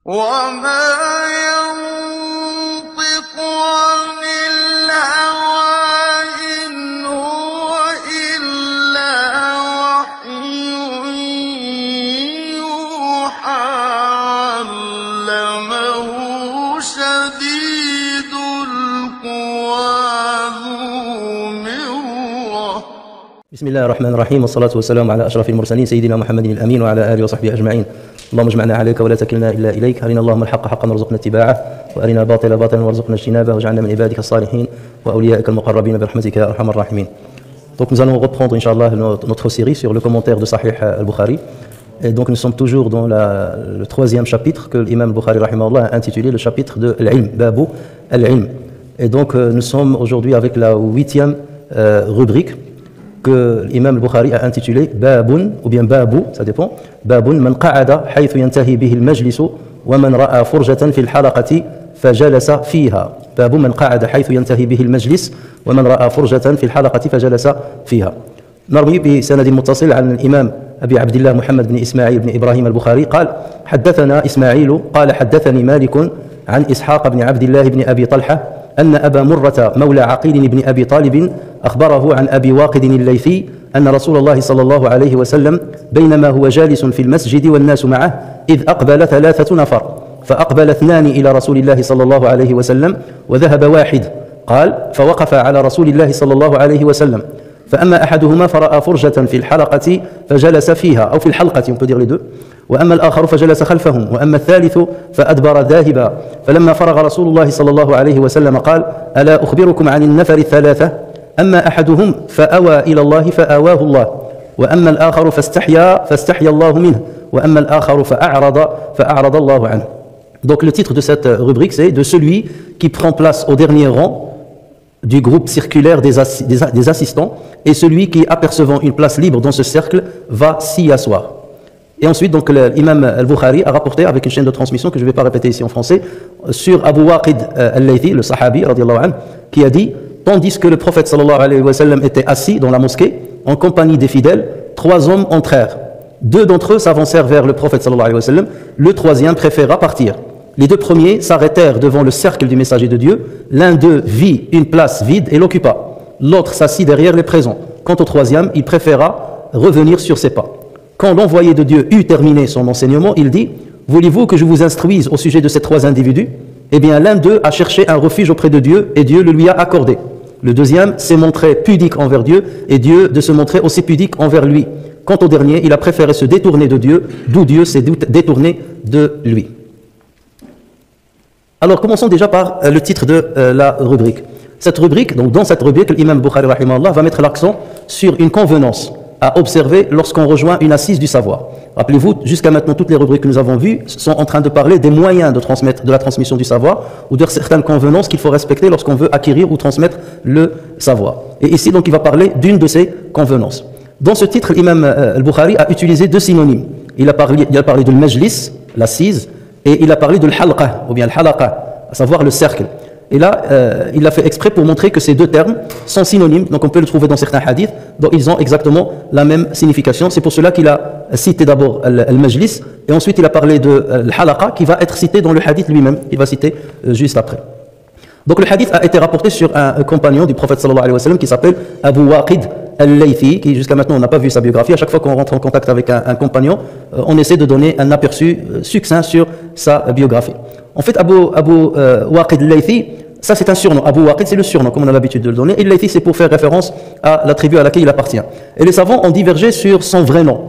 وما ينطق عن الهوى إن هو إلا وحي يوحى علمه شديد القوى ذو مرة. بسم الله الرحمن الرحيم، والصلاة والسلام على أشرف المرسلين سيدنا محمد الأمين وعلى آله وصحبه أجمعين. اللهم اجمعنا عليك ولا تكلنا إلا إليك. أرنا اللهم الحق حقا وارزقنا اتباعه، وأرنا الباطل باطلا وارزقنا اجتنابه، واجعلنا من عبادك الصالحين وأوليائك المقربين برحمتك يا أرحم الراحمين. Donc nous allons reprendre, Inch'Allah, notre série sur le commentaire de Sahih al-Bukhari. Et donc nous sommes toujours dans le troisième chapitre que l'imam Bukhari rahimahullah a intitulé le chapitre de l'ilm, Babu al-ilm. Et donc nous sommes aujourd'hui avec la 8e rubrique que l'imam al-Bukhari a intitulé Babun, ou bien Babu, ça dépend, Babun man qa'ada haythu yantahi bihi al-majlisu wa man ra'a furjatan fi al-halaqati fajalasa fiha. Babu man qa'ada haythu yantahi bihi al-majlis wa man ra'a furjatan fi al-halaqati fajalasa fiha. نروي بسند متصل عن الإمام أبي عبد الله محمد بن إسماعيل بن إبراهيم البخاري قال: حدثنا إسماعيل قال حدثني مالك عن إسحاق بن عبد الله بن أبي طلحة أن أبا مرة مولى عقيل بن أبي طالب أخبره عن أبي واقد الليثي أن رسول الله صلى الله عليه وسلم بينما هو جالس في المسجد والناس معه إذ أقبل 3 نفر، فأقبل 2 إلى رسول الله صلى الله عليه وسلم وذهب واحد. قال: فوقف على رسول الله صلى الله عليه وسلم، فأما أحدهما فرأى فرجة في الحلقة فجلس فيها، أو في الحلقة on peut dire les deux، وأما الآخر فجلس خلفهم، وأما الثالث فأدبر ذاهبا. فلما فرغ رسول الله صلى الله عليه وسلم قال: ألا أخبركم عن النفر الثلاثة؟ أما أحدهم فأوى إلى الله فآواه الله، وأما الآخر فاستحيا الله منه، وأما الآخر فأعرض الله عنه. Donc le titre de cette rubrique c'est de celui qui prend place au dernier rang du groupe circulaire des assistants, et celui qui, apercevant une place libre dans ce cercle, va s'y asseoir. Et ensuite, donc, l'imam al-Bukhari a rapporté avec une chaîne de transmission que je ne vais pas répéter ici en français, sur Abu Waqid al-Laythi, le sahabi, radiallahu anhu, qui a dit: tandis que le prophète sallallahu alayhi wa sallam était assis dans la mosquée, en compagnie des fidèles, 3 hommes entrèrent. 2 d'entre eux s'avancèrent vers le prophète sallallahu alayhi wa sallam, le 3e préféra partir. Les 2 premiers s'arrêtèrent devant le cercle du messager de Dieu. L'un d'eux vit une place vide et l'occupa. L'autre s'assit derrière les présents. Quant au 3e, il préféra revenir sur ses pas. Quand l'envoyé de Dieu eut terminé son enseignement, il dit: voulez-vous que je vous instruise au sujet de ces 3 individus? Eh bien, l'un d'eux a cherché un refuge auprès de Dieu et Dieu le lui a accordé. Le 2e s'est montré pudique envers Dieu et Dieu de se montrer aussi pudique envers lui. Quant au dernier, il a préféré se détourner de Dieu, d'où Dieu s'est détourné de lui. Alors commençons déjà par le titre de la rubrique. Cette rubrique, donc dans cette rubrique, l'imam Bukhari rahimahullah va mettre l'accent sur une convenance à observer lorsqu'on rejoint une assise du savoir. Rappelez-vous, jusqu'à maintenant, toutes les rubriques que nous avons vues sont en train de parler des moyens de la transmission du savoir, ou de certaines convenances qu'il faut respecter lorsqu'on veut acquérir ou transmettre le savoir. Et ici, donc, il va parler d'une de ces convenances. Dans ce titre, l'imam al-Bukhari a utilisé 2 synonymes. Il a parlé de l'majlis, l'assise, et il a parlé de l'halqa, ou bien l'halaqa, à savoir le cercle. Et là, il a fait exprès pour montrer que ces 2 termes sont synonymes, donc on peut le trouver dans certains hadiths, dont ils ont exactement la même signification. C'est pour cela qu'il a cité d'abord al-majlis, et ensuite il a parlé de l'halaqa, qui va être cité dans le hadith lui-même, il va citer juste après. Donc le hadith a été rapporté sur un compagnon du prophète sallallahu alayhi wa sallam qui s'appelle Abu Waqid al-Laythi, qui jusqu'à maintenant on n'a pas vu sa biographie. À chaque fois qu'on rentre en contact avec un compagnon, on essaie de donner un aperçu succinct sur sa biographie. En fait, Abu Waqid al-Laythi, ça c'est un surnom. Abu Waqid c'est le surnom, comme on a l'habitude de le donner. Et al-Laythi c'est pour faire référence à la tribu à laquelle il appartient. Et les savants ont divergé sur son vrai nom.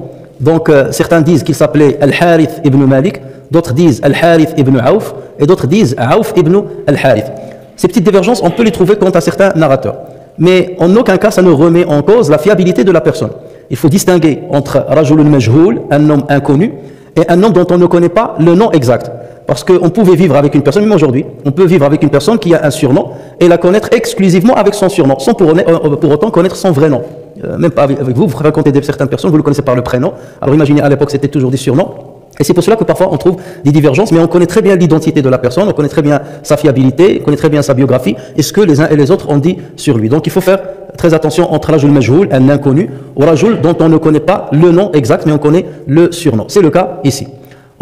Donc certains disent qu'il s'appelait Al-Harith ibn Malik, d'autres disent Al-Harith ibn Auf, et d'autres disent Auf ibn Al-Harith. Ces petites divergences, on peut les trouver quant à certains narrateurs. Mais en aucun cas, ça ne remet en cause la fiabilité de la personne. Il faut distinguer entre Rajulun Majhoul, un homme inconnu, et un homme dont on ne connaît pas le nom exact. Parce qu'on pouvait vivre avec une personne, même aujourd'hui, on peut vivre avec une personne qui a un surnom et la connaître exclusivement avec son surnom, sans pour autant connaître son vrai nom. Même pas avec vous, vous fréquentez certaines personnes, vous le connaissez par le prénom. Alors imaginez, à l'époque, c'était toujours des surnoms. Et c'est pour cela que parfois on trouve des divergences, mais on connaît très bien l'identité de la personne, on connaît très bien sa fiabilité, on connaît très bien sa biographie, et ce que les uns et les autres ont dit sur lui. Donc il faut faire très attention entre Rajul Majhoul, un inconnu, ou Rajul dont on ne connaît pas le nom exact, mais on connaît le surnom. C'est le cas ici.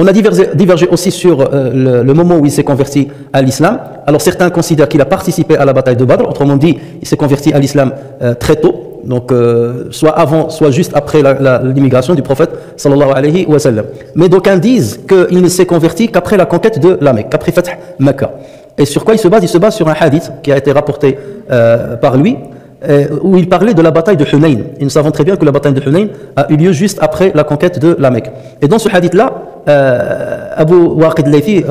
On a divergé aussi sur le moment où il s'est converti à l'islam. Alors certains considèrent qu'il a participé à la bataille de Badr, autrement dit, il s'est converti à l'islam très tôt, donc soit avant, soit juste après l'immigration du prophète sallallahu alayhi wa sallam. Mais d'aucuns disent qu'il ne s'est converti qu'après la conquête de la Mecque, qu'après Fath Mecca. Et sur quoi il se base? Il se base sur un hadith qui a été rapporté par lui, où il parlait de la bataille de Hunayn. Et nous savons très bien que la bataille de Hunayn a eu lieu juste après la conquête de la Mecque. Et dans ce hadith-là, Abu Waqid Laythi,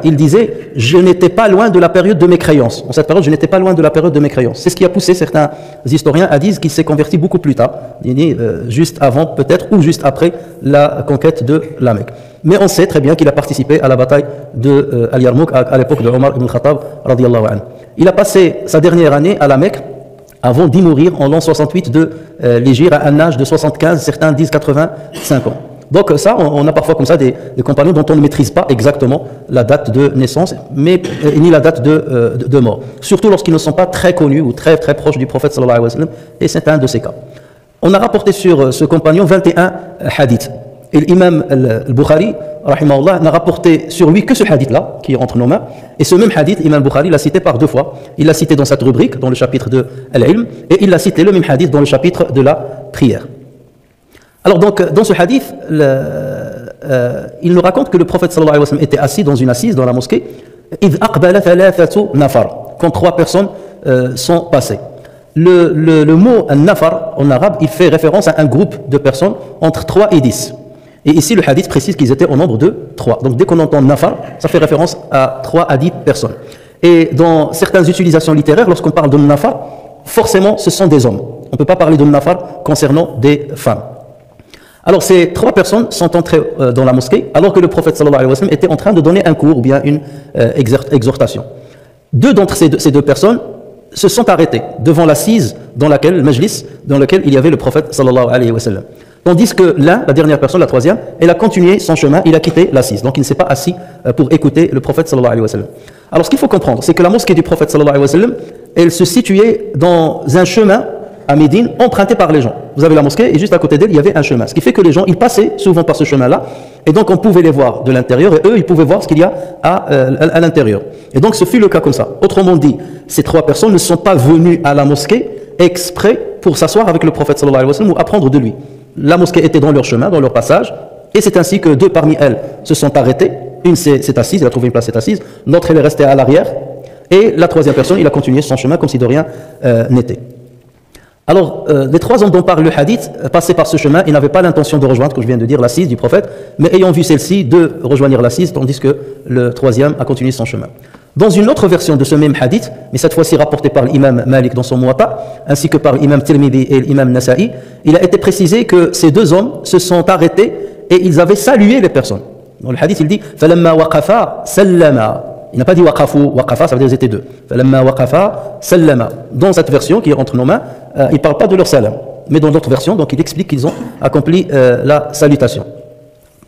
il disait « Je n'étais pas loin de la période de mécréance ». En cette période, je n'étais pas loin de la période de mécréance. C'est ce qui a poussé certains historiens à dire qu'il s'est converti beaucoup plus tard, juste avant peut-être, ou juste après la conquête de la Mecque. Mais on sait très bien qu'il a participé à la bataille de Al-Yarmouk à l'époque de Omar ibn Khattab. Il a passé sa dernière année à la Mecque avant d'y mourir en l'an 68 de l'Hégire, à un âge de 75, certains disent 85 ans. Donc ça, on a parfois comme ça des compagnons dont on ne maîtrise pas exactement la date de naissance, mais ni la date de mort. Surtout lorsqu'ils ne sont pas très connus ou très très proches du prophète sallallahu alayhi wa sallam, et c'est un de ces cas. On a rapporté sur ce compagnon 21 hadiths. Et l'imam al-Bukhari, rahimahullah, n'a rapporté sur lui que ce hadith-là, qui est entre nos mains. Et ce même hadith, l'imam al-Bukhari l'a cité par deux fois. Il l'a cité dans cette rubrique, dans le chapitre de Al-Ilm, et il l'a cité le même hadith dans le chapitre de la prière. Alors donc, dans ce hadith, il nous raconte que le prophète sallallahu alayhi wa sallam était assis dans une assise dans la mosquée, إِذْ أَقْبَلَ ثَلَاثَةُ نَفَرٍ, quand trois personnes sont passées. Le mot nafar en arabe, il fait référence à un groupe de personnes entre 3 et 10. Et ici, le hadith précise qu'ils étaient au nombre de 3. Donc, dès qu'on entend nafar, ça fait référence à 3 à 10 personnes. Et dans certaines utilisations littéraires, lorsqu'on parle de nafar, forcément, ce sont des hommes. On ne peut pas parler de nafar concernant des femmes. Alors, ces 3 personnes sont entrées dans la mosquée, alors que le prophète sallallahu alayhi wa sallam était en train de donner un cours ou bien une exhortation. 2 d'entre ces deux personnes se sont arrêtés devant l'assise dans laquelle, le majlis, dans lequel il y avait le prophète sallallahu alayhi wa sallam. Tandis que l'un, la dernière personne, la troisième, elle a continué son chemin, il a quitté l'assise. Donc il ne s'est pas assis pour écouter le prophète sallallahu alayhi wa sallam. Alors ce qu'il faut comprendre, c'est que la mosquée du prophète sallallahu alayhi wa sallam, elle se situait dans un chemin à Médine emprunté par les gens. Vous avez la mosquée et juste à côté d'elle, il y avait un chemin. Ce qui fait que les gens, ils passaient souvent par ce chemin-là et donc on pouvait les voir de l'intérieur et eux, ils pouvaient voir ce qu'il y a à l'intérieur. Et donc ce fut le cas comme ça. Autrement dit, ces 3 personnes ne sont pas venues à la mosquée exprès pour s'asseoir avec le prophète sallallahu alayhi wa sallam ou apprendre de lui. La mosquée était dans leur chemin, dans leur passage, et c'est ainsi que 2 parmi elles se sont arrêtées. Une s'est assise, elle a trouvé une place, s'est assise. L'autre, elle est restée à l'arrière. Et la troisième personne, il a continué son chemin comme si de rien n'était. Alors, les 3 hommes dont parle le hadith passaient par ce chemin, ils n'avaient pas l'intention de rejoindre, comme je viens de dire, l'assise du prophète, mais ayant vu celle-ci, de rejoindre l'assise, tandis que le troisième a continué son chemin. Dans une autre version de ce même hadith, mais cette fois-ci rapportée par l'imam Malik dans son Muwatta, ainsi que par l'imam Tirmidhi et l'imam Nasa'i, il a été précisé que ces 2 hommes se sont arrêtés et ils avaient salué les personnes. Dans le hadith, il dit « Falamma waqafa sallama ». Il n'a pas dit « waqafu », « waqafa », ça veut dire qu'ils étaient 2. « Falamma waqafa sallama ». Dans cette version qui est entre nos mains, il ne parle pas de leur salam. Mais dans d'autres versions, donc il explique qu'ils ont accompli la salutation.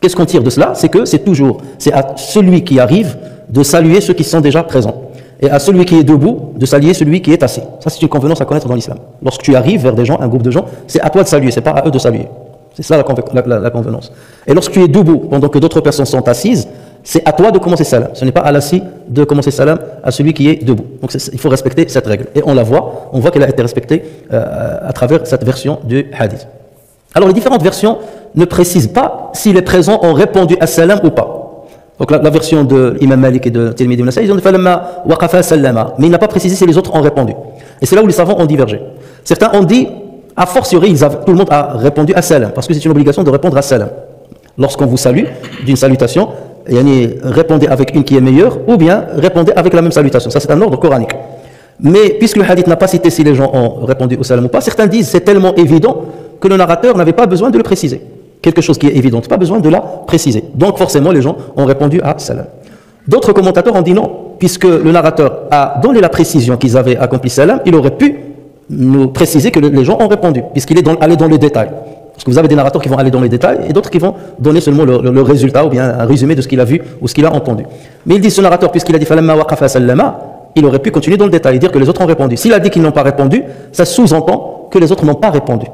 Qu'est-ce qu'on tire de cela? C'est que c'est à celui qui arrive de saluer ceux qui sont déjà présents. Et à celui qui est debout, de saluer celui qui est assis. Ça, c'est une convenance à connaître dans l'islam. Lorsque tu arrives vers des gens, un groupe de gens, c'est à toi de saluer, c'est pas à eux de saluer. C'est ça la convenance. Et lorsque tu es debout, pendant que d'autres personnes sont assises, c'est à toi de commencer salam. Ce n'est pas à l'assis de commencer salam à celui qui est debout. Donc il faut respecter cette règle. Et on voit qu'elle a été respectée à travers cette version du hadith. Alors les différentes versions ne précisent pas si les présents ont répondu à salam ou pas. Donc la version de l'imam Malik et de Tirmidhi ibn Nasa'i, ils ont dit falamma waqafa sallama, mais il n'a pas précisé si les autres ont répondu. Et c'est là où les savants ont divergé. Certains ont dit, a fortiori, tout le monde a répondu à salam, parce que c'est une obligation de répondre à salam. Lorsqu'on vous salue d'une salutation, répondez avec une qui est meilleure, ou bien répondez avec la même salutation. Ça, c'est un ordre coranique. Mais puisque le hadith n'a pas cité si les gens ont répondu au salam ou pas, certains disent c'est tellement évident que le narrateur n'avait pas besoin de le préciser. Quelque chose qui est évident, pas besoin de la préciser. Donc forcément, les gens ont répondu à salam. D'autres commentateurs ont dit non, puisque le narrateur a donné la précision qu'ils avaient accompli salam, il aurait pu nous préciser que les gens ont répondu, puisqu'il est allé dans le détail. Parce que vous avez des narrateurs qui vont aller dans les détails et d'autres qui vont donner seulement le résultat ou bien un résumé de ce qu'il a vu ou ce qu'il a entendu. Mais il dit ce narrateur, puisqu'il a dit falamma waqafa sallama, il aurait pu continuer dans le détail et dire que les autres ont répondu. S'il a dit qu'ils n'ont pas répondu, ça sous-entend que les autres n'ont pas répondu.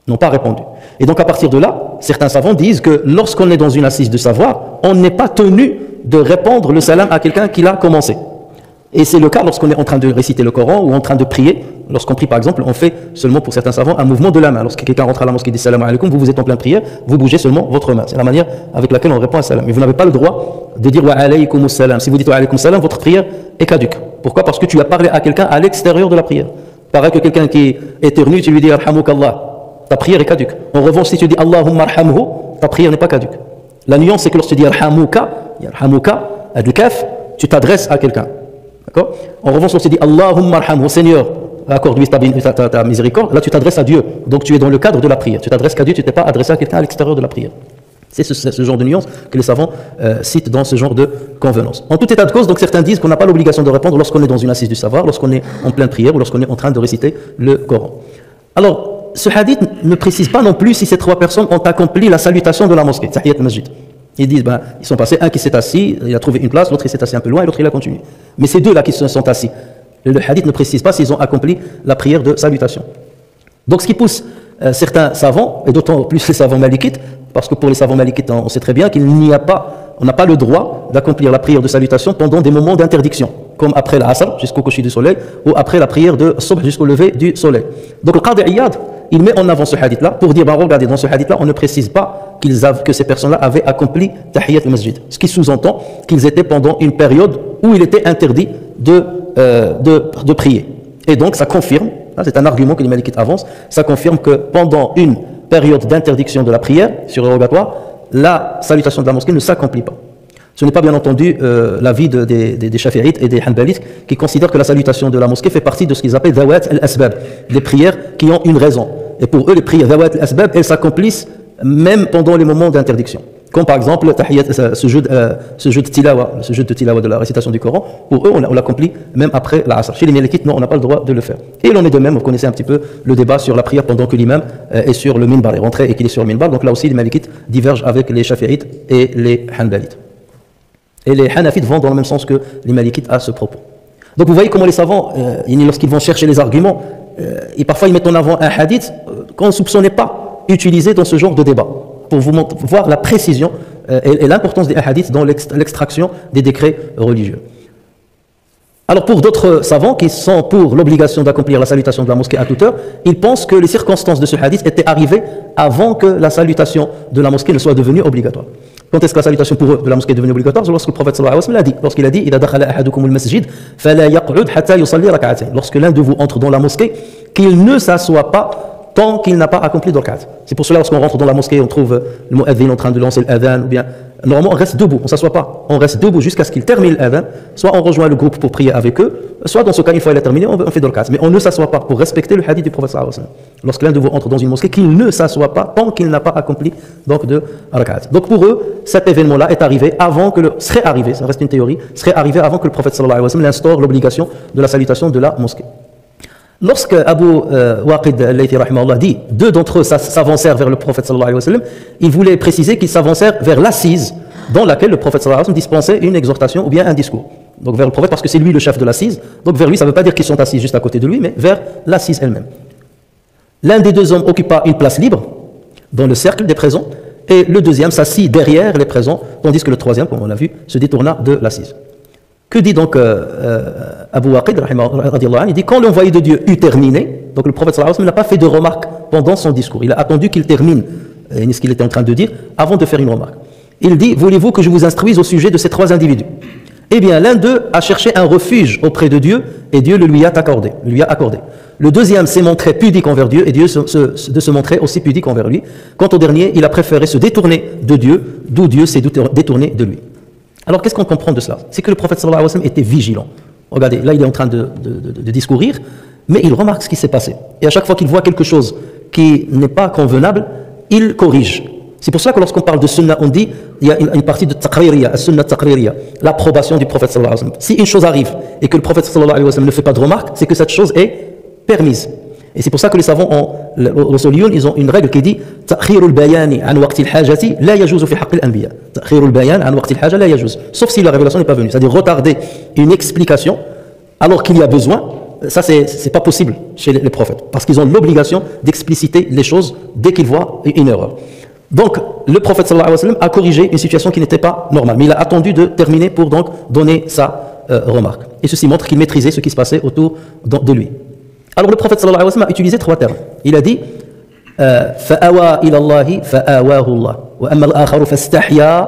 n'ont pas répondu. Et donc à partir de là, certains savants disent que lorsqu'on est dans une assise de savoir, on n'est pas tenu de répondre le salam à quelqu'un qui l'a commencé. Et c'est le cas lorsqu'on est en train de réciter le Coran ou en train de prier. Lorsqu'on prie par exemple, on fait seulement pour certains savants un mouvement de la main. Lorsque quelqu'un rentre à la mosquée et dit salam alaikum, vous êtes en pleine prière, vous bougez seulement votre main. C'est la manière avec laquelle on répond à salam. Mais vous n'avez pas le droit de dire wa alaykum salam. Si vous dites wa alaykum salam, votre prière est caduque. Pourquoi? Parce que tu as parlé à quelqu'un à l'extérieur de la prière. Pareil que quelqu'un qui éternue, tu lui dis arhamukallah, ta prière est caduque. En revanche, si tu dis Allahumma arhamhu, ta prière n'est pas caduque. La nuance, c'est que lorsque tu dis arhamuka, adukaf, tu t'adresses à quelqu'un. D'accord? En revanche, lorsque tu dis Allahumma arhamhu, Seigneur, accorde-lui ta miséricorde, là tu t'adresses à Dieu. Donc tu es dans le cadre de la prière. Tu t'adresses qu'à Dieu, tu ne t'es pas adressé à quelqu'un à l'extérieur de la prière. C'est ce genre de nuance que les savants citent dans ce genre de convenance. En tout état de cause, donc certains disent qu'on n'a pas l'obligation de répondre lorsqu'on est dans une assise du savoir, lorsqu'on est en pleine prière ou lorsqu'on est en train de réciter le Coran. Alors, ce hadith ne précise pas non plus si ces trois personnes ont accompli la salutation de la mosquée, Tahiyat al-Masjid. Ils disent, ils sont passés, un qui s'est assis, il a trouvé une place, l'autre il s'est assis un peu loin et l'autre il a continué. Mais ces deux-là qui se sont assis, le hadith ne précise pas s'ils ont accompli la prière de salutation. Donc ce qui pousse certains savants, et d'autant plus les savants malikites, parce que pour les savants malikites, on sait très bien qu'il n'y a pas, on n'a pas le droit d'accomplir la prière de salutation pendant des moments d'interdiction, comme après l'Asr jusqu'au coucher du soleil, ou après la prière de Subh jusqu'au lever du soleil. Donc le Qadi Iyad, il met en avant ce hadith-là pour dire, regardez, dans ce hadith-là, on ne précise pas que ces personnes-là avaient accompli Tahiyat al-Masjid. Ce qui sous-entend qu'ils étaient pendant une période où il était interdit de prier. Et donc ça confirme, c'est un argument que les Malikites avancent, ça confirme que pendant une période d'interdiction de la prière surrogatoire, la salutation de la mosquée ne s'accomplit pas. Ce n'est pas bien entendu l'avis des Shafi'ites et des Hanbalites qui considèrent que la salutation de la mosquée fait partie de ce qu'ils appellent Dawat al-Asbab, les prières qui ont une raison. Et pour eux, les prières Dawat al-Asbab, elles s'accomplissent même pendant les moments d'interdiction. Comme par exemple ce jeu de tilawa de la récitation du Coran, pour eux on l'accomplit même après l'Asr. Chez les Malikites, non, on n'a pas le droit de le faire. Et il en est de même, vous connaissez un petit peu le débat sur la prière pendant que l'imam est sur le minbar, est rentré et qu'il est sur le minbar. Donc là aussi les Malikites divergent avec les Shafi'ites et les Hanbalites. Et les Hanafites vont dans le même sens que les Malikites à ce propos. Donc vous voyez comment les savants, lorsqu'ils vont chercher les arguments, et parfois ils mettent en avant un hadith qu'on ne soupçonnait pas utiliser dans ce genre de débat, pour vous voir la précision et l'importance des hadiths dans l'extraction des décrets religieux. Alors pour d'autres savants qui sont pour l'obligation d'accomplir la salutation de la mosquée à toute heure, ils pensent que les circonstances de ce hadith étaient arrivées avant que la salutation de la mosquée ne soit devenue obligatoire. Quand est-ce que la salutation pour eux de la mosquée est devenue obligatoire? Lorsque le prophète sallallahu alayhi wa sallam l'a dit. Lorsqu'il a dit إِذَا دَخَلَ أَحَدُكُمُ الْمَسْجِدِ فَلَا يَقْعُدْ حَتَّى يُصَلِّي رَكْعَتَيْنِ. Lorsque l'un de vous entre dans la mosquée, qu'il ne s'assoit pas tant qu'il n'a pas accompli de rakat. C'est pour cela lorsqu'on rentre dans la mosquée, on trouve le mu'adhin en train de lancer l'adhan, ou bien normalement on reste debout, on ne s'assoit pas, on reste debout jusqu'à ce qu'il termine l'adhan, soit on rejoint le groupe pour prier avec eux, soit dans ce cas une fois il a terminé, on fait de rakat. Mais on ne s'assoit pas pour respecter le hadith du prophète sallallahu alayhi wa sallam. Lorsque l'un de vous entre dans une mosquée, qu'il ne s'assoit pas tant qu'il n'a pas accompli donc de rakat. Donc pour eux, cet événement-là est arrivé avant que serait arrivé, ça reste une théorie, serait arrivé avant que le prophète sallallahu alayhi wa sallam instaure l'obligation de la salutation de la mosquée. Lorsque Abu Waqid al-Laythi rahimahullah dit, deux d'entre eux s'avancèrent vers le prophète sallallahu alayhi wa sallam, il voulait préciser qu'ils s'avancèrent vers l'assise dans laquelle le prophète sallallahu alayhi wa sallam dispensait une exhortation ou bien un discours. Donc vers le prophète parce que c'est lui le chef de l'assise, donc vers lui ça ne veut pas dire qu'ils sont assis juste à côté de lui, mais vers l'assise elle-même. L'un des deux hommes occupa une place libre dans le cercle des présents et le deuxième s'assit derrière les présents, tandis que le troisième, comme on l'a vu, se détourna de l'assise. Que dit donc Abu Waqid, il dit quand l'envoyé de Dieu eut terminé, donc le prophète sallallahu alayhi wa sallam n'a pas fait de remarque pendant son discours, il a attendu qu'il termine ce qu'il était en train de dire avant de faire une remarque. Il dit, voulez-vous que je vous instruise au sujet de ces trois individus? Eh bien l'un d'eux a cherché un refuge auprès de Dieu et Dieu le lui a accordé. Le deuxième s'est montré pudique envers Dieu et Dieu de se montrer aussi pudique envers lui. Quant au dernier, il a préféré se détourner de Dieu, d'où Dieu s'est détourné de lui. Alors qu'est-ce qu'on comprend de cela? C'est que le prophète sallallahu alayhi wa sallam était vigilant. Regardez, là il est en train de discourir, mais il remarque ce qui s'est passé. Et à chaque fois qu'il voit quelque chose qui n'est pas convenable, il corrige. C'est pour cela que lorsqu'on parle de sunnah, on dit, il y a une partie de taqririya, sunnah taqririya, l'approbation du prophète sallallahu alayhi wa sallam. Si une chose arrive et que le prophète sallallahu alayhi wa sallam ne fait pas de remarque, c'est que cette chose est permise. Et c'est pour ça que les savants, ils ont une règle qui dit تأخير البيان عن وقت الحاجة لا يجوز في حق الأنبياء. تأخير البيان عن وقت الحاجة لا يجوز. Sauf si la révélation n'est pas venue. C'est-à-dire retarder une explication alors qu'il y a besoin, ça c'est pas possible chez les prophètes, parce qu'ils ont l'obligation d'expliciter les choses dès qu'ils voient une erreur. Donc, le prophète sallallahu alayhi wa sallam a corrigé une situation qui n'était pas normale, mais il a attendu de terminer pour donc donner sa remarque. Et ceci montre qu'il maîtrisait ce qui se passait autour de lui. Alors, le prophète sallallahu alayhi wa sallam a utilisé 3 termes. Il a dit فَأَوَى إِلَى اللَّهِ فَأَوَاهُ اللَّهُ وَأَمَّا الْآخَرُ فَاسْتَحْيَا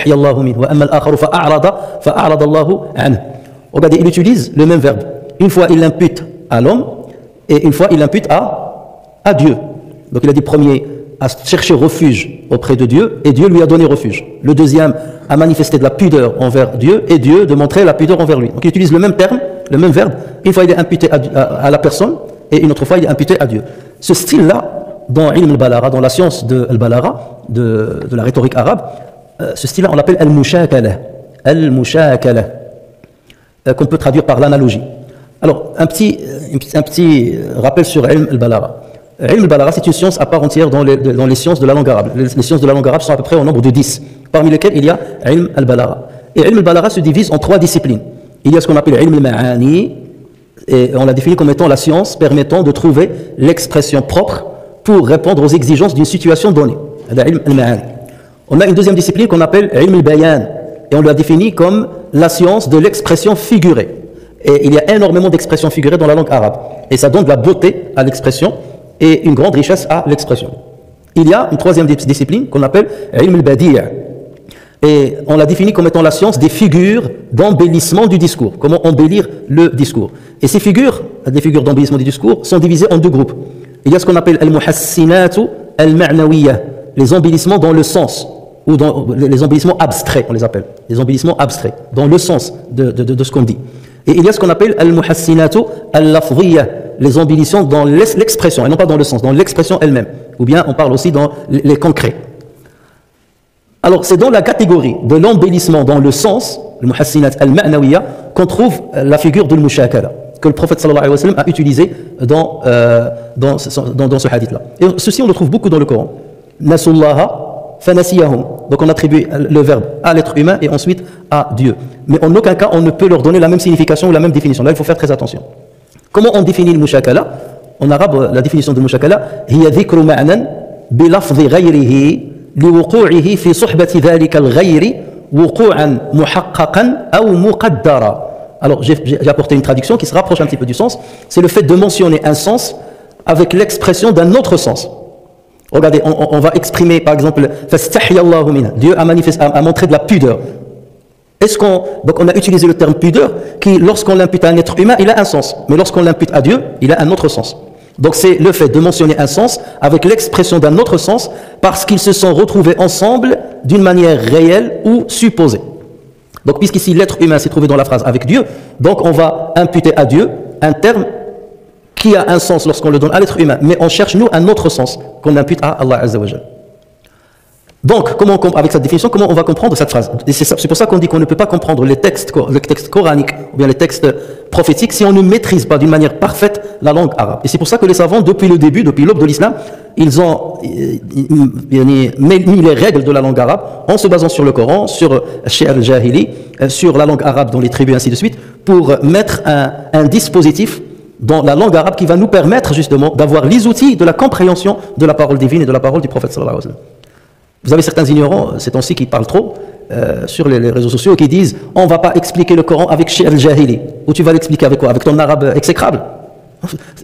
اللَّهُ مِنْهُ وَأَمَّا الْآخَرُ فَأَعْرَضَ اللَّهُ عَنْهُ. Regardez, il utilise le même verbe. Une fois, il l'impute à l'homme, et une fois, il l'impute à Dieu. Donc, il a dit premier, à chercher refuge auprès de Dieu, et Dieu lui a donné refuge. Le deuxième, a manifesté de la pudeur envers Dieu, et Dieu de montrer la pudeur envers lui. Donc il utilise le même terme, le même verbe. Une fois il est imputé à la personne, et une autre fois il est imputé à Dieu. Ce style-là, dans ilm al-balara, dans la science de al-balara, de la rhétorique arabe, ce style-là on l'appelle al-mushakala. Al-mushakala, qu'on peut traduire par l'analogie. Alors, un petit rappel sur ilm al-balara. Ilm al-balara, c'est une science à part entière dans les sciences de la langue arabe. Les sciences de la langue arabe sont à peu près au nombre de 10, parmi lesquelles il y a ilm al-balara. Et ilm al-balara se divise en 3 disciplines. Il y a ce qu'on appelle ilm al-ma'ani, et on l'a défini comme étant la science permettant de trouver l'expression propre pour répondre aux exigences d'une situation donnée. Ilm al-ma'ani. On a une deuxième discipline qu'on appelle ilm al-bayan, et on l'a défini comme la science de l'expression figurée. Et il y a énormément d'expressions figurées dans la langue arabe. Et ça donne de la beauté à l'expression et une grande richesse à l'expression. Il y a une troisième discipline qu'on appelle ilm al-badi'. Et on l'a défini comme étant la science des figures d'embellissement du discours. Comment embellir le discours. Et ces figures, des figures d'embellissement du discours, sont divisées en 2 groupes. Il y a ce qu'on appelle al-muhassinatu al-ma'nawiyya, les embellissements dans le sens, ou dans les embellissements abstraits, on les appelle. Les embellissements abstraits, dans le sens de ce qu'on dit. Et il y a ce qu'on appelle al-muhassinatu al-lafdhiyya, les embellissements dans l'expression, et non pas dans le sens, dans l'expression elle-même. Ou bien on parle aussi dans les concrets. Alors c'est dans la catégorie de l'embellissement dans le sens, le muhassinat al-ma'nawiyya, qu'on trouve la figure de l'mushakala, que le prophète sallallahu alayhi wa sallam a utilisé dans ce hadith-là. Et ceci on le trouve beaucoup dans le Coran. Nasullaha fanasiyahum. Donc on attribue le verbe à l'être humain et ensuite à Dieu. Mais en aucun cas on ne peut leur donner la même signification ou la même définition. Là il faut faire très attention. Comment on définit le mushakala? En arabe, la définition de mushakala, hiya dhikru ma'nan bi lafzi ghayrihi liwuqu'uhi fi suhbati dhalika al-ghayri wuqu'an muhaqqaqan aw muqaddara. Alors j'ai apporté une traduction qui se rapproche un petit peu du sens. C'est le fait de mentionner un sens avec l'expression d'un autre sens. Regardez, on va exprimer par exemple fastahiyallahu minha. Dieu a montré de la pudeur. Donc on a utilisé le terme pudeur qui, lorsqu'on l'impute à un être humain, il a un sens. Mais lorsqu'on l'impute à Dieu, il a un autre sens. Donc c'est le fait de mentionner un sens avec l'expression d'un autre sens parce qu'ils se sont retrouvés ensemble d'une manière réelle ou supposée. Donc puisqu'ici l'être humain s'est trouvé dans la phrase avec Dieu, donc on va imputer à Dieu un terme qui a un sens lorsqu'on le donne à l'être humain. Mais on cherche nous un autre sens qu'on impute à Allah Azza wa Jal. Donc, avec cette définition, comment on va comprendre cette phrase? Et c'est pour ça qu'on dit qu'on ne peut pas comprendre les textes coraniques ou bien les textes prophétiques si on ne maîtrise pas d'une manière parfaite la langue arabe. Et c'est pour ça que les savants, depuis le début, depuis l'aube de l'islam, ils ont mis les règles de la langue arabe en se basant sur le Coran, sur Shi'r al-Jahili, sur la langue arabe dans les tribus, ainsi de suite, pour mettre un dispositif dans la langue arabe qui va nous permettre justement d'avoir les outils de la compréhension de la parole divine et de la parole du prophète sallallahu alayhi wa sallam. Vous avez certains ignorants, ces temps-ci, qui parlent trop sur les réseaux sociaux, qui disent on ne va pas expliquer le Coran avec Shi'r al-Jahili. Ou tu vas l'expliquer avec quoi? Avec ton arabe exécrable.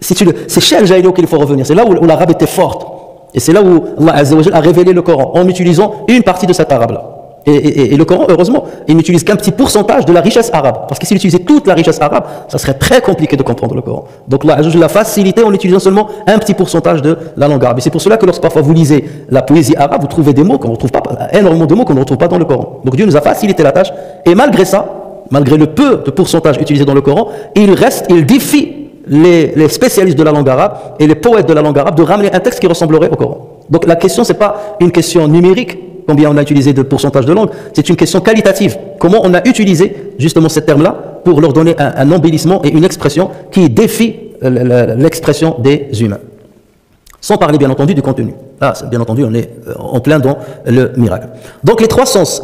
C'est Shi'r al-Jahili auquel il faut revenir. C'est là où l'arabe était forte. Et c'est là où Allah Azza wa Jal a révélé le Coran, en utilisant une partie de cet arabe-là. Et le Coran, heureusement, il n'utilise qu'un petit pourcentage de la richesse arabe. Parce que s'il utilisait toute la richesse arabe, ça serait très compliqué de comprendre le Coran. Donc Allah Azza wa Jal l'a facilité en utilisant seulement un petit pourcentage de la langue arabe. Et c'est pour cela que lorsque parfois vous lisez la poésie arabe, vous trouvez des mots qu'on ne retrouve pas, énormément de mots qu'on ne retrouve pas dans le Coran. Donc Dieu nous a facilité la tâche. Et malgré ça, malgré le peu de pourcentage utilisé dans le Coran, il défie les spécialistes de la langue arabe et les poètes de la langue arabe de ramener un texte qui ressemblerait au Coran. Donc la question, ce n'est pas une question numérique, combien on a utilisé de pourcentage de langue, c'est une question qualitative. Comment on a utilisé justement ces termes-là pour leur donner un embellissement et une expression qui défie l'expression des humains. Sans parler bien entendu du contenu. Là, bien entendu, on est en plein dans le miracle. Donc les 3 sens,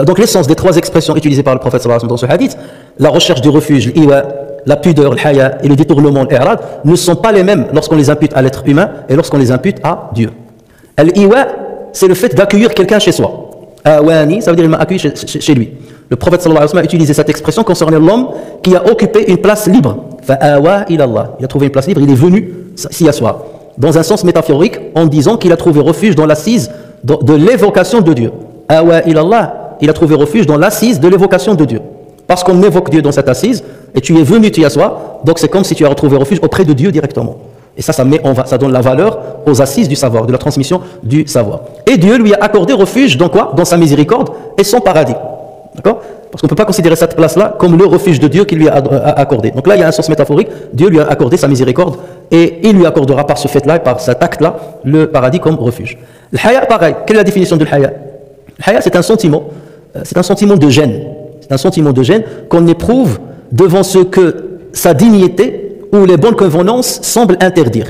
donc l'essence des 3 expressions utilisées par le prophète sallallahu alayhi wa sallam dans ce hadith, la recherche du refuge, l'iwa, la pudeur, le haya et le détournement, l'irad, ne sont pas les mêmes lorsqu'on les impute à l'être humain et lorsqu'on les impute à Dieu. Al-iwa, c'est le fait d'accueillir quelqu'un chez soi. Awani, ça veut dire qu'il m'a accueilli chez lui. Le prophète sallallahu alayhi wa sallam a utilisé cette expression concernant l'homme qui a occupé une place libre. Fa'awa ilallah. Il a trouvé une place libre, il est venu s'y asseoir. Dans un sens métaphorique, en disant qu'il a trouvé refuge dans l'assise de l'évocation de Dieu. Awa ilallah, il a trouvé refuge dans l'assise de l'évocation de Dieu. Parce qu'on évoque Dieu dans cette assise, et tu es venu t'y asseoir, donc c'est comme si tu as retrouvé refuge auprès de Dieu directement. Et ça donne la valeur aux assises du savoir, de la transmission du savoir. Et Dieu lui a accordé refuge dans quoi? Dans sa miséricorde et son paradis. D'accord? Parce qu'on ne peut pas considérer cette place-là comme le refuge de Dieu qu'il lui a accordé. Donc là, il y a un sens métaphorique. Dieu lui a accordé sa miséricorde et il lui accordera par ce fait-là, par cet acte-là, le paradis comme refuge. Le haya, pareil. Quelle est la définition du haya? Le haya, c'est un sentiment de gêne. C'est un sentiment de gêne qu'on éprouve devant ce que sa dignité ou les bonnes convenances semblent interdire.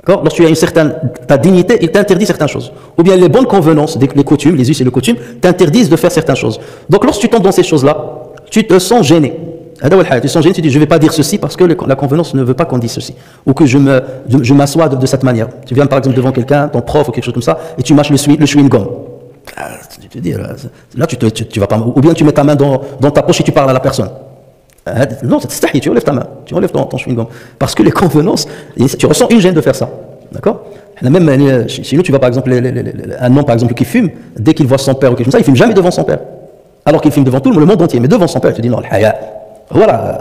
Lorsque tu as ta dignité, il t'interdit certaines choses. Ou bien les bonnes convenances, les coutumes, les us et les coutumes, t'interdisent de faire certaines choses. Donc lorsque tu tombes dans ces choses-là, tu te sens gêné. Tu te sens gêné, tu dis je ne vais pas dire ceci parce que la convenance ne veut pas qu'on dise ceci. Ou que je m'assois de cette manière. Tu viens par exemple devant quelqu'un, ton prof ou quelque chose comme ça, et tu mâches le chewing-gum. Tu te dis, là tu vas pas. Ou bien tu mets ta main dans ta poche et tu parles à la personne. Non, tu enlèves ta main, tu enlèves ton chewing-gum. Parce que les convenances, tu ressens une gêne de faire ça. D'accord? Même chez nous, tu vois par exemple un homme par exemple qui fume, dès qu'il voit son père ou quelque chose comme ça, il ne fume jamais devant son père. Alors qu'il fume devant tout le monde entier, mais devant son père, tu te dis non, le haya. Voilà,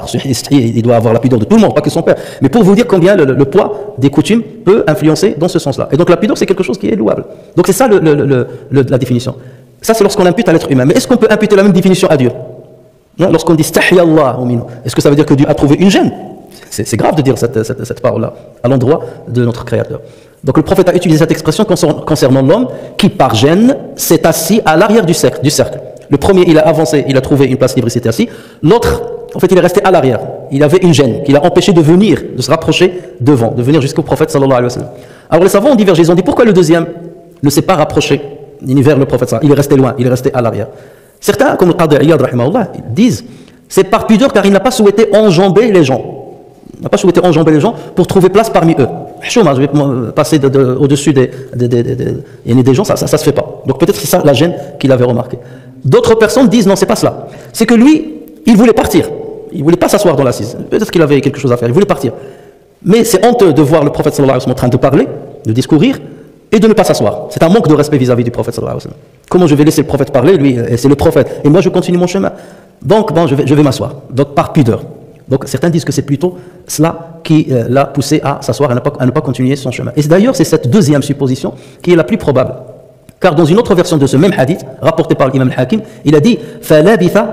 il doit avoir la pudeur de tout le monde, pas que son père. Mais pour vous dire combien le poids des coutumes peut influencer dans ce sens-là. Et donc la pudeur, c'est quelque chose qui est louable. Donc c'est ça la définition. Ça, c'est lorsqu'on impute à l'être humain. Mais est-ce qu'on peut imputer la même définition à Dieu? Lorsqu'on dit stahiyallah, est-ce que ça veut dire que Dieu a trouvé une gêne? C'est grave de dire cette parole-là à l'endroit de notre Créateur. Donc le prophète a utilisé cette expression concernant l'homme qui, par gêne, s'est assis à l'arrière du cercle. Le premier, il a avancé, il a trouvé une place libre, il s'était assis. L'autre, en fait, il est resté à l'arrière. Il avait une gêne qui l'a empêché de venir, de se rapprocher devant, de venir jusqu'au prophète sallallahu alayhi wa sallam. Alors les savants ont divergé, ils ont dit pourquoi le deuxième ne s'est pas rapproché vers le prophète sallallahu alayhi wa sallam? Il est resté loin, il est resté à l'arrière. Certains, comme le Qadi Iyad, disent c'est par pudeur car il n'a pas souhaité enjamber les gens. Il n'a pas souhaité enjamber les gens pour trouver place parmi eux. Je vais passer au-dessus des gens, ça se fait pas. Donc peut-être c'est ça la gêne qu'il avait remarqué. D'autres personnes disent non, c'est pas cela. C'est que lui, il voulait partir. Il voulait pas s'asseoir dans l'assise. Peut-être qu'il avait quelque chose à faire, il voulait partir. Mais c'est honteux de voir le prophète sallallahu alayhi wa sallam en train de parler, de discourir, et de ne pas s'asseoir. C'est un manque de respect vis-à-vis du prophète sallallahu alayhi wa sallam. Comment je vais laisser le prophète parler, lui, c'est le prophète, et moi je continue mon chemin. Donc bon, je vais m'asseoir. Donc par pudeur. Donc certains disent que c'est plutôt cela qui l'a poussé à s'asseoir, à ne pas continuer son chemin. Et d'ailleurs, c'est cette deuxième supposition qui est la plus probable. Car dans une autre version de ce même hadith, rapporté par l'imam al-Hakim, il a dit « Falabitha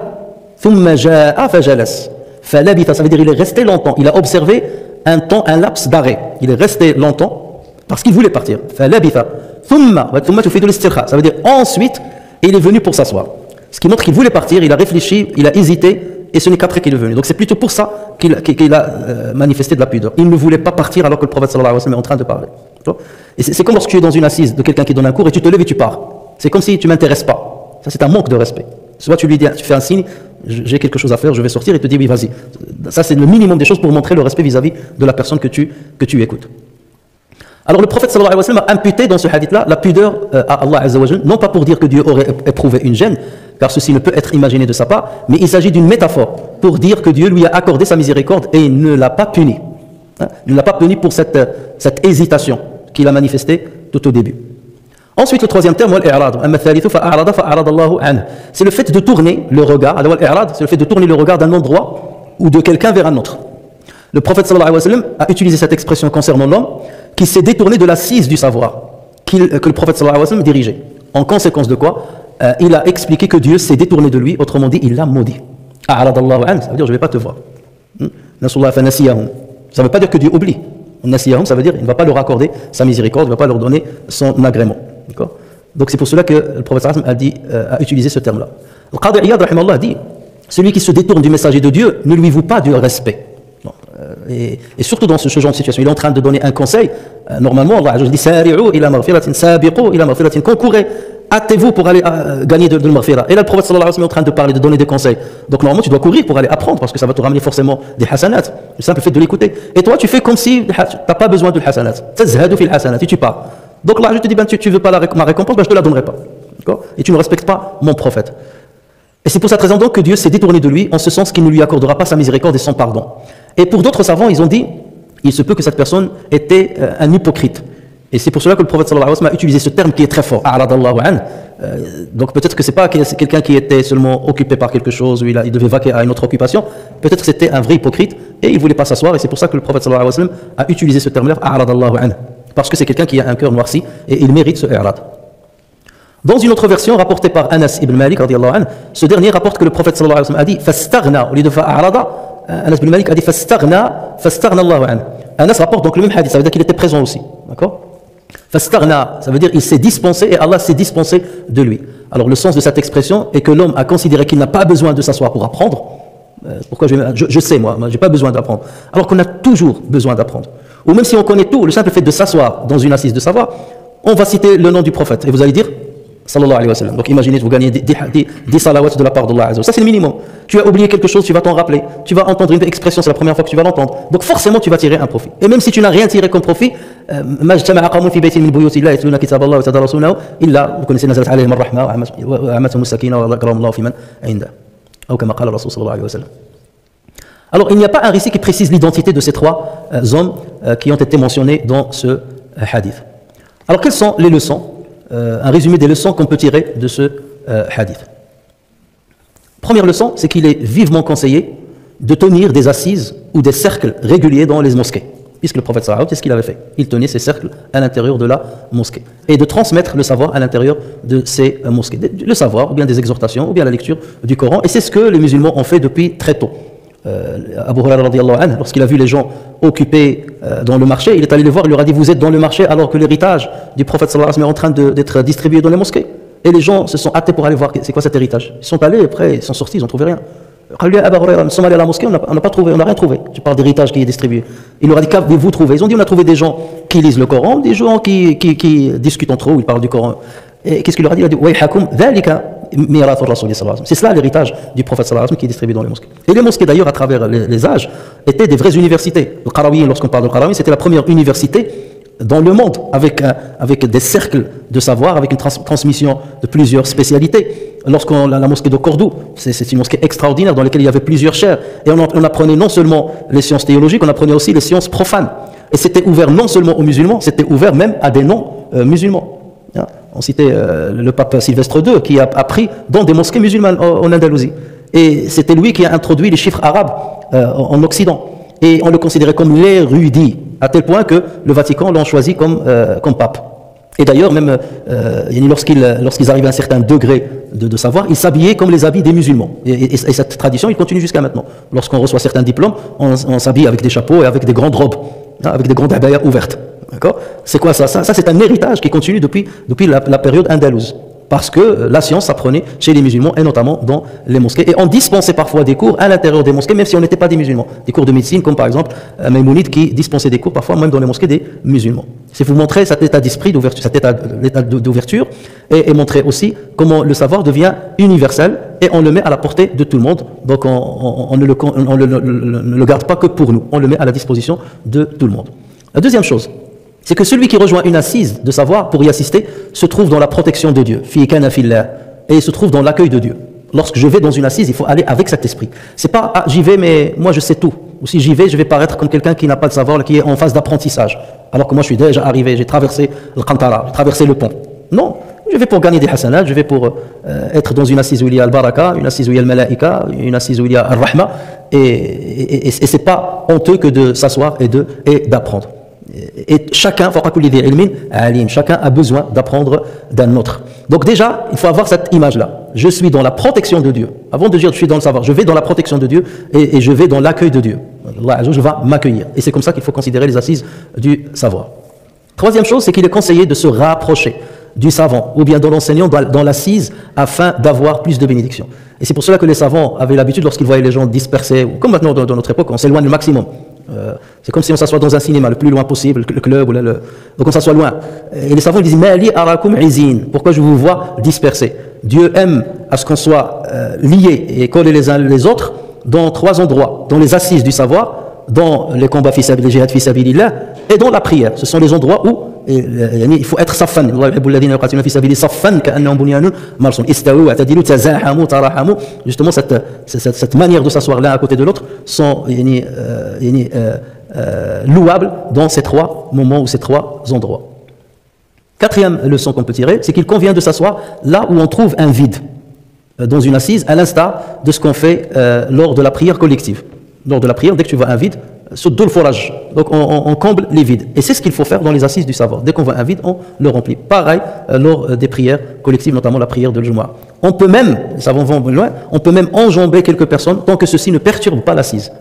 thumma ja'a fajalas » Falabitha, ça veut dire il est resté longtemps. Il a observé un laps d'arrêt. Il est resté longtemps parce qu'il voulait partir. Falabitha thumma tufidu al-istirkha, ça veut dire ensuite, il est venu pour s'asseoir. Ce qui montre qu'il voulait partir, il a réfléchi, il a hésité, et ce n'est qu'après qu'il est venu. Donc c'est plutôt pour ça qu'il a manifesté de la pudeur. Il ne voulait pas partir alors que le prophète sallallahu alayhi wa sallam est en train de parler. Et c'est comme lorsque tu es dans une assise de quelqu'un qui donne un cours et tu te lèves et tu pars. C'est comme si tu ne m'intéresses pas. Ça c'est un manque de respect. Soit tu lui dis, tu fais un signe, j'ai quelque chose à faire, je vais sortir, et te dit oui vas-y. Ça c'est le minimum des choses pour montrer le respect vis-à-vis de la personne que tu écoutes. Alors le prophète sallallahu alayhi wa sallam a imputé dans ce hadith-là la pudeur à Allah azza wa jalla, non pas pour dire que Dieu aurait éprouvé une gêne, car ceci ne peut être imaginé de sa part, mais il s'agit d'une métaphore pour dire que Dieu lui a accordé sa miséricorde et il ne l'a pas puni. Il ne l'a pas puni pour cette hésitation qu'il a manifestée tout au début. Ensuite, le troisième terme, c'est le fait de tourner le regard, c'est le fait de tourner le regard d'un endroit ou de quelqu'un vers un autre. Le prophète sallallahu alayhi wa sallam a utilisé cette expression concernant l'homme qui s'est détourné de l'assise du savoir que le prophète sallallahu alayhi wa sallam dirigeait. En conséquence de quoi, il a expliqué que Dieu s'est détourné de lui, autrement dit, il l'a maudit. Ça veut dire je ne vais pas te voir. Ça ne veut pas dire que Dieu oublie. Ça veut dire qu'il ne va pas leur accorder sa miséricorde, il ne va pas leur donner son agrément. Donc c'est pour cela que le prophète sallallahu alayhi wa sallam a utilisé ce terme-là. Le Qadi Iyad rahimallah dit celui qui se détourne du messager de Dieu ne lui voue pas du respect. Et surtout dans ce genre de situation, il est en train de donner un conseil. Normalement, Allah dit Sari'u ila maghfiratin, sabiqu ila maghfiratin, concourez, hâtez-vous pour aller gagner de maghfira. Et là, le prophète sallallahu alayhi wa sallam est en train de parler, de donner des conseils. Donc normalement, tu dois courir pour aller apprendre parce que ça va te ramener forcément des hasanat. Le simple fait de l'écouter. Et toi, tu fais comme si tu n'as pas besoin de hasanat. Tazhadu fil hasanat, et tu pars. Donc là, je te dis, ben, tu veux pas ma récompense, ben, je te la donnerai pas. Et tu ne respectes pas mon prophète. Et c'est pour cette raison donc que Dieu s'est détourné de lui, en ce sens qu'il ne lui accordera pas sa miséricorde et son pardon. Et pour d'autres savants, ils ont dit, il se peut que cette personne était un hypocrite. Et c'est pour cela que le prophète sallallahu alayhi wa sallam a utilisé ce terme qui est très fort. A'radallahu an. Donc peut-être que c'est pas quelqu'un qui était seulement occupé par quelque chose, ou il devait vaquer à une autre occupation. Peut-être que c'était un vrai hypocrite et il voulait pas s'asseoir. Et c'est pour ça que le prophète sallallahu alayhi wa sallam a utilisé ce terme-là, A'radallahu an. Parce que c'est quelqu'un qui a un cœur noirci et il mérite ce i'rad. Dans une autre version rapportée par Anas ibn Malik, ce dernier rapporte que le prophète sallallahu alayhi wa sallam a dit Fastaghna, au lieu de fa'arada, Anas ibn Malik a dit Fastaghna Allahu an. Anas rapporte donc le même hadith, ça veut dire qu'il était présent aussi. D'accord? Fastaghna, ça veut dire il s'est dispensé et Allah s'est dispensé de lui. Alors le sens de cette expression est que l'homme a considéré qu'il n'a pas besoin de s'asseoir pour apprendre. Pourquoi je sais, moi j'ai pas besoin d'apprendre. Alors qu'on a toujours besoin d'apprendre. Ou même si on connaît tout, le simple fait de s'asseoir dans une assise de savoir, on va citer le nom du prophète et vous allez dire sallallahu alayhi wa sallam. Donc imaginez, vous gagnez 10 salawats de la part d'Allah. Ça c'est le minimum. Tu as oublié quelque chose, tu vas t'en rappeler. Tu vas entendre une expression, c'est la première fois que tu vas l'entendre. Donc forcément tu vas tirer un profit. Et même si tu n'as rien tiré comme profit, vous connaissez nazalat alayhim ar-rahma wa amathum as-sakina wa dhakara Allah fi man inda. Ou comme qala Rasul sallallahu alayhi wa sallam. Alors il n'y a pas un récit qui précise l'identité de ces trois hommes qui ont été mentionnés dans ce hadith. Alors quelles sont les leçons, un résumé des leçons qu'on peut tirer de ce hadith. Première leçon, c'est qu'il est vivement conseillé de tenir des assises ou des cercles réguliers dans les mosquées. Puisque le prophète sallallahu alayhi wa sallam, c'est ce qu'il avait fait. Il tenait ces cercles à l'intérieur de la mosquée. Et de transmettre le savoir à l'intérieur de ces mosquées. Le savoir, ou bien des exhortations, ou bien la lecture du Coran. Et c'est ce que les musulmans ont fait depuis très tôt. Abu Hurayra radiyallahu anhu, lorsqu'il a vu les gens occupés dans le marché, il est allé les voir, il leur a dit vous êtes dans le marché alors que l'héritage du prophète sallallahu alayhi wa sallam est en train d'être distribué dans les mosquées. Et les gens se sont hâtés pour aller voir c'est quoi cet héritage. Ils sont allés, après ils sont sortis, ils n'ont trouvé rien. Abu Hurayra, nous sommes allés à la mosquée, on n'a pas trouvé, on n'a rien trouvé. Tu parles d'héritage qui est distribué. Il leur a dit qu'avez-vous trouvé? Ils ont dit on a trouvé des gens qui lisent le Coran, des gens qui discutent entre eux, où ils parlent du Coran. Et qu'est-ce qu'il leur a dit? Il a dit Wayhakum dhalika. C'est cela l'héritage du prophète sallallahu alayhi wa sallam qui est distribué dans les mosquées. Et les mosquées d'ailleurs à travers les âges étaient des vraies universités. Le Qarawiyyin, lorsqu'on parle de Qarawiyyin, c'était la première université dans le monde avec des cercles de savoir, avec une transmission de plusieurs spécialités. Lorsqu'on la mosquée de Cordoue, c'est une mosquée extraordinaire dans laquelle il y avait plusieurs chaires et on apprenait non seulement les sciences théologiques, on apprenait aussi les sciences profanes. Et c'était ouvert non seulement aux musulmans, c'était ouvert même à des non-musulmans. On citait le pape Sylvestre II qui a appris dans des mosquées musulmanes en Andalousie. Et c'était lui qui a introduit les chiffres arabes en Occident. Et on le considérait comme l'érudit, à tel point que le Vatican l'a choisi comme pape. Et d'ailleurs, même lorsqu'ils arrivaient à un certain degré de savoir, ils s'habillaient comme les habits des musulmans. Et cette tradition, il continue jusqu'à maintenant. Lorsqu'on reçoit certains diplômes, on s'habille avec des chapeaux et avec des grandes robes, avec des grandes abayas ouvertes. D'accord? C'est quoi ça? Ça, c'est un héritage qui continue depuis la période andalouse. Parce que la science s'apprenait chez les musulmans et notamment dans les mosquées. Et on dispensait parfois des cours à l'intérieur des mosquées, même si on n'était pas des musulmans. Des cours de médecine, comme par exemple Maïmonide qui dispensait des cours parfois même dans les mosquées des musulmans. C'est vous montrer cet état d'esprit d'ouverture, cet état d'ouverture et montrer aussi comment le savoir devient universel et on le met à la portée de tout le monde. Donc on ne le garde pas que pour nous, on le met à la disposition de tout le monde. La deuxième chose, c'est que celui qui rejoint une assise de savoir pour y assister se trouve dans la protection de Dieu, et il se trouve dans l'accueil de Dieu. Lorsque je vais dans une assise, il faut aller avec cet esprit. C'est pas j'y vais mais moi je sais tout. Ou si j'y vais, je vais paraître comme quelqu'un qui n'a pas de savoir, qui est en phase d'apprentissage. Alors que moi je suis déjà arrivé, j'ai traversé le Qantara, j'ai traversé le pont. Non, je vais pour gagner des hasanats, je vais pour être dans une assise où il y a al-baraka, une assise où il y a al-malaika, une assise où il y a al-rahma. Et c'est pas honteux que de s'asseoir et d'apprendre. Et chacun a besoin d'apprendre d'un autre. Donc déjà, il faut avoir cette image-là. Je suis dans la protection de Dieu. Avant de dire je suis dans le savoir, je vais dans la protection de Dieu et je vais dans l'accueil de Dieu. Allah va m'accueillir. Et c'est comme ça qu'il faut considérer les assises du savoir. Troisième chose, c'est qu'il est conseillé de se rapprocher du savant ou bien de l'enseignant dans l'assise afin d'avoir plus de bénédictions. Et c'est pour cela que les savants avaient l'habitude, lorsqu'ils voyaient les gens dispersés, comme maintenant dans notre époque, on s'éloigne le maximum. C'est comme si on s'assoit dans un cinéma, le plus loin possible, le club, donc on s'assoit loin. Et les savants disent, Mali arakum izin. Pourquoi je vous vois dispersés? Dieu aime à ce qu'on soit liés et collés les uns les autres dans 3 endroits, dans les assises du savoir, dans les combats les jihad fi sabilillah et dans la prière. Ce sont les endroits où il faut être saffan. Justement, cette manière de s'asseoir l'un à côté de l'autre sont louables dans ces 3 moments ou ces 3 endroits. 4e leçon qu'on peut tirer, c'est qu'il convient de s'asseoir là où on trouve un vide dans une assise, à l'instar de ce qu'on fait lors de la prière collective. Lors de la prière, dès que tu vois un vide, saute le forage. Donc on comble les vides. Et c'est ce qu'il faut faire dans les assises du savoir. Dès qu'on voit un vide, on le remplit. Pareil lors des prières collectives, notamment la prière de Jumu'ah. On peut même, les savants vont loin, on peut même enjamber quelques personnes tant que ceci ne perturbe pas l'assise.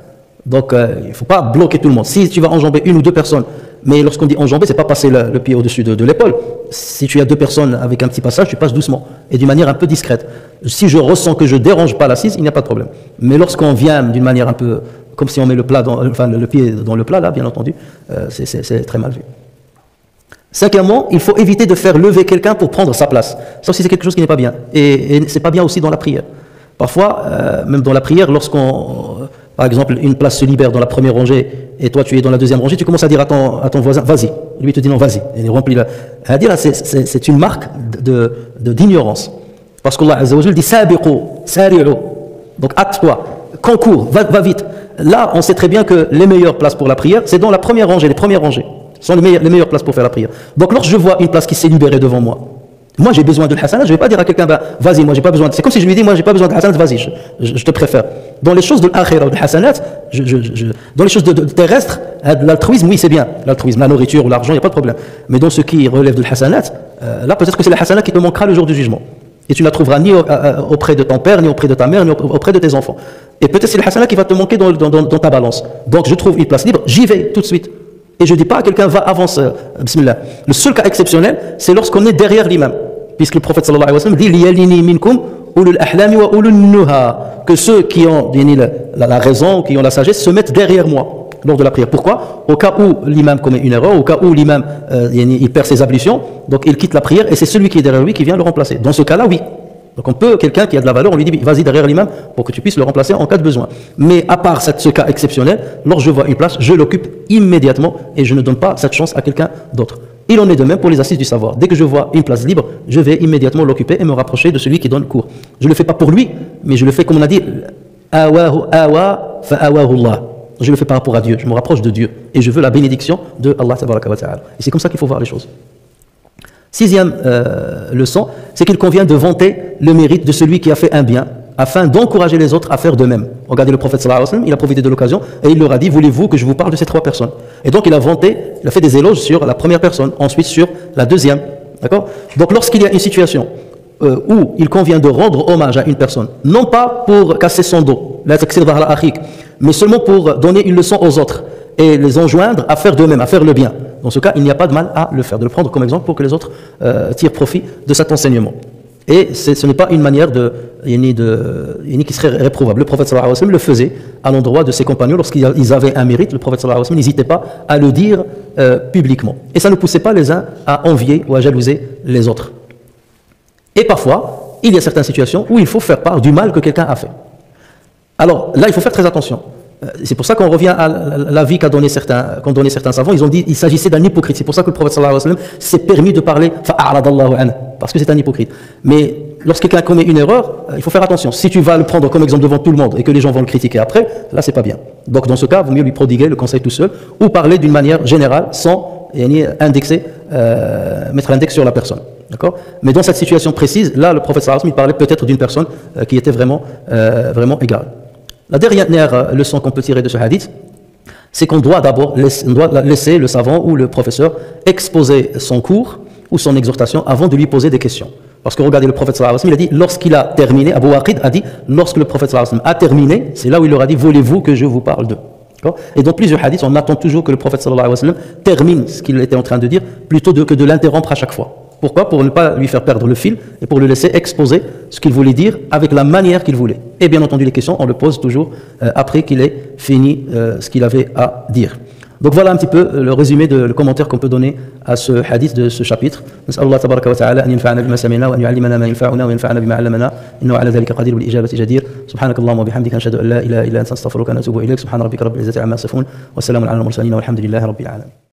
Donc il ne faut pas bloquer tout le monde. Si tu vas enjamber 1 ou 2 personnes, mais lorsqu'on dit enjamber, c'est pas passer le pied au-dessus de l'épaule. Si tu as 2 personnes avec un petit passage, tu passes doucement et d'une manière un peu discrète. Si je ressens que je dérange pas l'assise, il n'y a pas de problème. Mais lorsqu'on vient d'une manière un peu comme si on met le pied dans le plat, là, bien entendu, c'est très mal vu. 5e, il faut éviter de faire lever quelqu'un pour prendre sa place. Ça aussi, c'est quelque chose qui n'est pas bien. Et c'est pas bien aussi dans la prière. Parfois, même dans la prière, par exemple, une place se libère dans la première rangée et toi tu es dans la 2e rangée, tu commences à dire à ton voisin, vas-y. Lui il te dit non, vas-y. Il remplit là. À dire, c'est une marque d'ignorance. Parce qu'Allah Azza wa Jalla dit sabiqu, sari'u. Donc hâte-toi, concours, va vite. Là, on sait très bien que les meilleures places pour la prière, c'est dans la première rangée, les premières rangées. Ce sont les meilleures places pour faire la prière. Donc lorsque je vois une place qui s'est libérée devant moi, moi j'ai besoin de l'hasanat, je ne vais pas dire à quelqu'un, vas-y, moi j'ai pas besoin. C'est comme si je lui dis, moi j'ai pas besoin de hasanat, vas-y, je te préfère. Dans les choses de l'akhira ou de hasanat, dans les choses de terrestres, l'altruisme, oui c'est bien. L'altruisme, la nourriture ou l'argent, il n'y a pas de problème. Mais dans ce qui relève de l'hasanat, là peut-être que c'est la hasanat qui te manquera le jour du jugement. Et tu ne la trouveras ni auprès de ton père, ni auprès de ta mère, ni auprès de tes enfants. Et peut-être c'est le hasana qui va te manquer dans ta balance. Donc je trouve une place libre, j'y vais tout de suite. Et je ne dis pas à quelqu'un, va, avance, bismillah. Le seul cas exceptionnel, c'est lorsqu'on est derrière l'imam. Puisque le prophète sallallahu alayhi wa sallam dit, liyalini minkum ulul ahlami wa ulul nuha. Que ceux qui ont la raison, qui ont la sagesse, se mettent derrière moi lors de la prière. Pourquoi? Au cas où l'imam commet une erreur, au cas où l'imam il perd ses ablutions, donc il quitte la prière et c'est celui qui est derrière lui qui vient le remplacer. Dans ce cas-là, oui. Donc on peut, quelqu'un qui a de la valeur, on lui dit vas-y derrière l'imam pour que tu puisses le remplacer en cas de besoin. Mais à part ce cas exceptionnel, lorsque je vois une place, je l'occupe immédiatement et je ne donne pas cette chance à quelqu'un d'autre. Il en est de même pour les assises du savoir. Dès que je vois une place libre, je vais immédiatement l'occuper et me rapprocher de celui qui donne cours. Je ne le fais pas pour lui, mais je le fais comme on a dit, awa fa'awahullah. Je le fais par rapport à Dieu, je me rapproche de Dieu et je veux la bénédiction de Allah tabaraka wa ta'ala. Et c'est comme ça qu'il faut voir les choses. 6e leçon, c'est qu'il convient de vanter le mérite de celui qui a fait un bien afin d'encourager les autres à faire de même. Regardez le prophète sallallahu alayhi wa sallam, il a profité de l'occasion et il leur a dit, voulez-vous que je vous parle de ces 3 personnes? Et donc il a fait des éloges sur la première personne, ensuite sur la deuxième. D'accord? Donc lorsqu'il y a une situation où il convient de rendre hommage à une personne, non pas pour casser son dos, mais seulement pour donner une leçon aux autres et les enjoindre à faire de même, à faire le bien. Dans ce cas, il n'y a pas de mal à le faire, de le prendre comme exemple pour que les autres tirent profit de cet enseignement. Et ce n'est pas une manière qui serait réprouvable. Le prophète sallallahu alayhi wa sallam le faisait à l'endroit de ses compagnons lorsqu'ils avaient un mérite. Le prophète sallallahu alayhi wa sallam n'hésitait pas à le dire publiquement. Et ça ne poussait pas les uns à envier ou à jalouser les autres. Et parfois, il y a certaines situations où il faut faire part du mal que quelqu'un a fait. Alors là, il faut faire très attention. C'est pour ça qu'on revient à l'avis qu'ont donné certains savants. Ils ont dit qu'il s'agissait d'un hypocrite. C'est pour ça que le prophète sallallahu alayhi wa sallam s'est permis de parler parce que c'est un hypocrite. Mais lorsque quelqu'un commet une erreur, il faut faire attention. Si tu vas le prendre comme exemple devant tout le monde et que les gens vont le critiquer après, là c'est pas bien. Donc dans ce cas, il vaut mieux lui prodiguer le conseil tout seul ou parler d'une manière générale sans mettre l'index sur la personne. D'accord? Mais dans cette situation précise, là le prophète sallallahu alayhi wa sallam il parlait peut-être d'une personne qui était vraiment égale. La dernière leçon qu'on peut tirer de ce hadith, c'est qu'on doit d'abord laisser le savant ou le professeur exposer son cours ou son exhortation avant de lui poser des questions. Parce que regardez, le prophète sallallahu alayhi wa sallam, il a dit, lorsqu'il a terminé, Abu Waqid a dit, lorsque le prophète sallallahu alayhi wa sallam a terminé, c'est là où il leur a dit, voulez-vous que je vous parle d'eux? Et dans plusieurs hadiths, on attend toujours que le prophète sallallahu alayhi wa sallam termine ce qu'il était en train de dire, plutôt que de l'interrompre à chaque fois. Pourquoi? Pour ne pas lui faire perdre le fil et pour le laisser exposer ce qu'il voulait dire avec la manière qu'il voulait. Et bien entendu, les questions, on le pose toujours après qu'il ait fini ce qu'il avait à dire. Donc voilà un petit peu le résumé le commentaire qu'on peut donner à ce hadith de ce chapitre. نسأل الله تبارك وتعالى أن ينفعنا بما سمعنا وأن يعلمنا ما ينفعنا وينفعنا بما علمنا إنه على ذلك قدير بالإجابة جدير. سبحانك اللهم وبحمدك نشهد أن لا إله إلا أنت نستغفرك ونتوب إليك. سبحان ربك رب العزة عما يصفون وسلام على المرسلين والحمد لله رب العالمين.